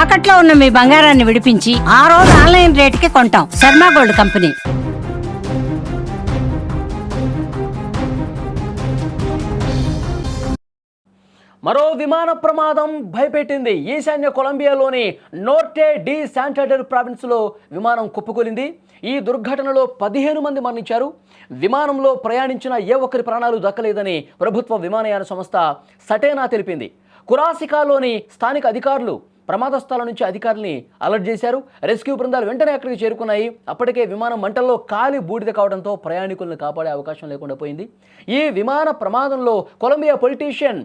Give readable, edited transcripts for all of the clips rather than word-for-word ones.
తాకట్లో ఉన్న మీ బంగారాన్ని విడిపించి ఆ రోజు ఆన్లైన్ రేటుకి కొంటాం. Sharma gold company. మరో విమాన ప్రమాదం భయపెట్టింది. ఈశాన్య కొలంబియాలోని నోర్టే డి శాంటాండర్ ప్రావిన్స్లో విమానం కుప్పకూలింది. ఈ దుర్ఘటనలో 15 మంది మరణించారు. విమానంలో ప్రయాణించిన ఏ ఒక్కరి ప్రాణాలు దక్కలేదని ప్రభుత్వ విమానయాన సంస్థ సటేనా తెలిపింది. కురాసికాలోని స్థానిక అధికారులు ప్రమాద స్థలం నుంచి అధికారుల్ని అలర్ట్ చేశారు. రెస్క్యూ బృందాలు వెంటనే అక్కడికి చేరుకున్నాయి. అప్పటికే విమానం మంటల్లో కాలి బూడిద కావడంతో ప్రయాణికులను కాపాడే అవకాశం లేకుండా పోయింది. ఈ విమాన ప్రమాదంలో కొలంబియా పొలిటీషియన్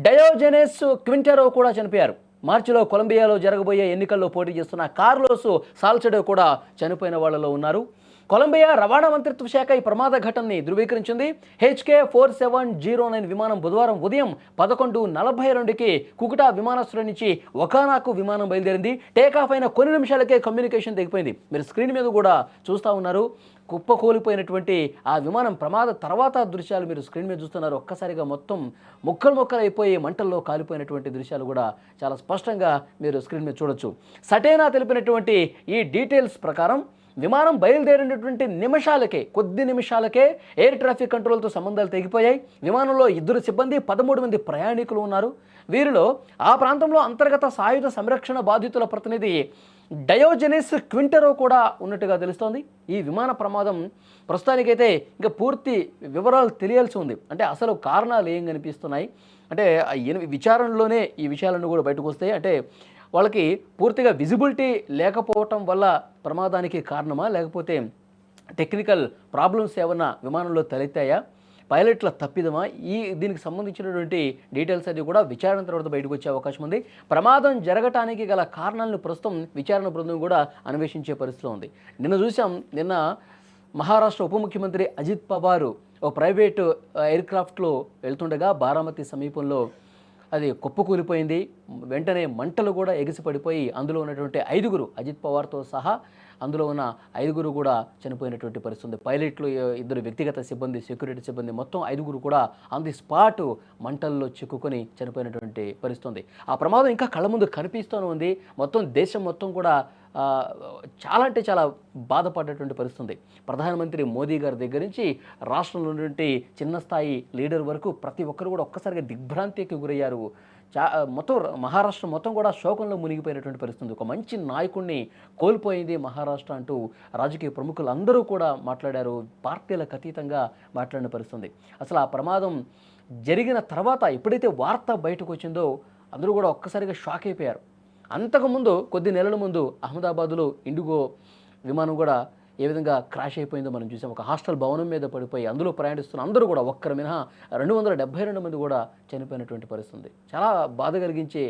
డయోజెనెస్ క్వింటెరో కూడా చనిపోయారు. మార్చిలో కొలంబియాలో జరగబోయే ఎన్నికల్లో పోటీ చేస్తున్న కార్లోస్ సాల్సెడో కూడా చనిపోయిన వాళ్లలో ఉన్నారు. కొలంబియా రవాణా మంత్రిత్వ శాఖ ఈ ప్రమాద ఘటనని ధృవీకరించింది. HK4709 విమానం బుధవారం ఉదయం 11:42కి కుకుటా విమానాశ్రయం నుంచి ఒకానాకు విమానం బయలుదేరింది. టేకాఫ్ అయిన కొన్ని నిమిషాలకే కమ్యూనికేషన్ తెగిపోయింది. మీరు స్క్రీన్ మీద కూడా చూస్తూ ఉన్నారు. కుప్పకూలిపోయినటువంటి ఆ విమానం ప్రమాద తర్వాత దృశ్యాలు మీరు స్క్రీన్ మీద చూస్తున్నారు. ఒక్కసారిగా మొత్తం ముక్కలు అయిపోయి మంటల్లో కాలిపోయినటువంటి దృశ్యాలు కూడా చాలా స్పష్టంగా మీరు స్క్రీన్ మీద చూడొచ్చు. సటేనా తెలిపినటువంటి ఈ డీటెయిల్స్ ప్రకారం విమానం బయలుదేరినటువంటి కొద్ది నిమిషాలకే ఎయిర్ ట్రాఫిక్ కంట్రోల్తో సంబంధాలు తెగిపోయాయి. విమానంలో 2 సిబ్బంది 13 మంది ప్రయాణికులు ఉన్నారు. వీరిలో ఆ ప్రాంతంలో అంతర్గత సాయుధ సంరక్షణ బాధితుల ప్రతినిధి డయోజెనెస్ క్వింటెరో కూడా ఉన్నట్టుగా తెలుస్తోంది. ఈ విమాన ప్రమాదం ప్రస్తుతానికైతే ఇంకా పూర్తి వివరాలు తెలియాల్సి ఉంది. అంటే అసలు కారణాలు ఏం కనిపిస్తున్నాయి అంటే విచారణలోనే ఈ విషయాలను కూడా బయటకు వస్తాయి. అంటే వాళ్ళకి పూర్తిగా విజిబిలిటీ లేకపోవటం వల్ల ప్రమాదానికి కారణమా, లేకపోతే టెక్నికల్ ప్రాబ్లమ్స్ ఏమన్నా విమానంలో తలెత్తాయా, పైలట్ల తప్పిదమా, దీనికి సంబంధించినటువంటి డీటెయిల్స్ అది కూడా విచారణ తర్వాత బయటకు వచ్చే అవకాశం ఉంది. ప్రమాదం జరగటానికి గల కారణాలను ప్రస్తుతం విచారణ బృందం కూడా అన్వేషించే పరిస్థితిలో ఉంది. నిన్న మహారాష్ట్ర ఉప ముఖ్యమంత్రి అజిత్ పవార్ ఓ ప్రైవేటు ఎయిర్క్రాఫ్ట్లో వెళ్తుండగా బారామతి సమీపంలో అది కుప్పకూలిపోయింది. వెంటనే మంటలు కూడా ఎగిసిపడిపోయి అందులో ఉన్నటువంటి 5 అజిత్ పవార్తో సహా అందులో ఉన్న 5 కూడా చనిపోయినటువంటి పరిస్థితి. పైలట్లు 2 వ్యక్తిగత సిబ్బంది, సెక్యూరిటీ సిబ్బంది, మొత్తం 5 కూడా ఆన్ ది స్పాట్ మంటల్లో చిక్కుకొని చనిపోయినటువంటి పరిస్థితి. ఆ ప్రమాదం ఇంకా కళ్ళ ముందు కనిపిస్తూనే ఉంది. మొత్తం దేశం మొత్తం కూడా చాలా అంటే చాలా బాధపడేటువంటి పరిస్థితి. ప్రధానమంత్రి మోదీ గారి దగ్గర నుంచి రాష్ట్రంలో ఉన్నటువంటి చిన్న స్థాయి లీడర్ వరకు ప్రతి ఒక్కరు కూడా ఒక్కసారిగా దిగ్భ్రాంతికి గురయ్యారు. మొత్తం మహారాష్ట్ర మొత్తం కూడా శోకంలో మునిగిపోయినటువంటి పరిస్థితి. ఒక మంచి నాయకుడిని కోల్పోయింది మహారాష్ట్ర అంటూ రాజకీయ ప్రముఖులు అందరూ కూడా మాట్లాడారు. పార్టీలకు అతీతంగా మాట్లాడిన పరిస్థితి. అసలు ఆ ప్రమాదం జరిగిన తర్వాత ఎప్పుడైతే వార్త బయటకు వచ్చిందో అందరూ కూడా ఒక్కసారిగా షాక్ అయిపోయారు. అంతకుముందు కొద్ది నెలల ముందు అహ్మదాబాద్లో ఇండిగో విమానం కూడా ఏ విధంగా క్రాష్ అయిపోయిందో మనం చూసాం. ఒక హాస్టల్ భవనం మీద పడిపోయి అందులో ప్రయాణిస్తున్న అందరూ కూడా ఒక్కరి మినహా 272 మంది కూడా చనిపోయినటువంటి పరిస్థితి. చాలా బాధ కలిగించే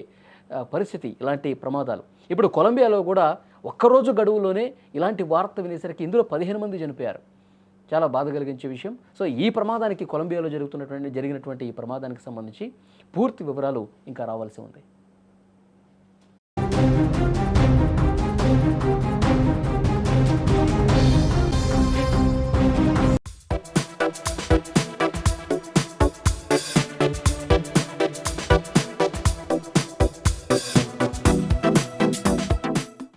పరిస్థితి ఇలాంటి ప్రమాదాలు. ఇప్పుడు కొలంబియాలో కూడా ఒక్కరోజు గడువులోనే ఇలాంటి వార్త వినేసరికి ఇందులో 15 మంది చనిపోయారు. చాలా బాధ కలిగించే విషయం. సో ఈ ప్రమాదానికి కొలంబియాలో జరిగినటువంటి ఈ ప్రమాదానికి సంబంధించి పూర్తి వివరాలు ఇంకా రావాల్సి ఉంది.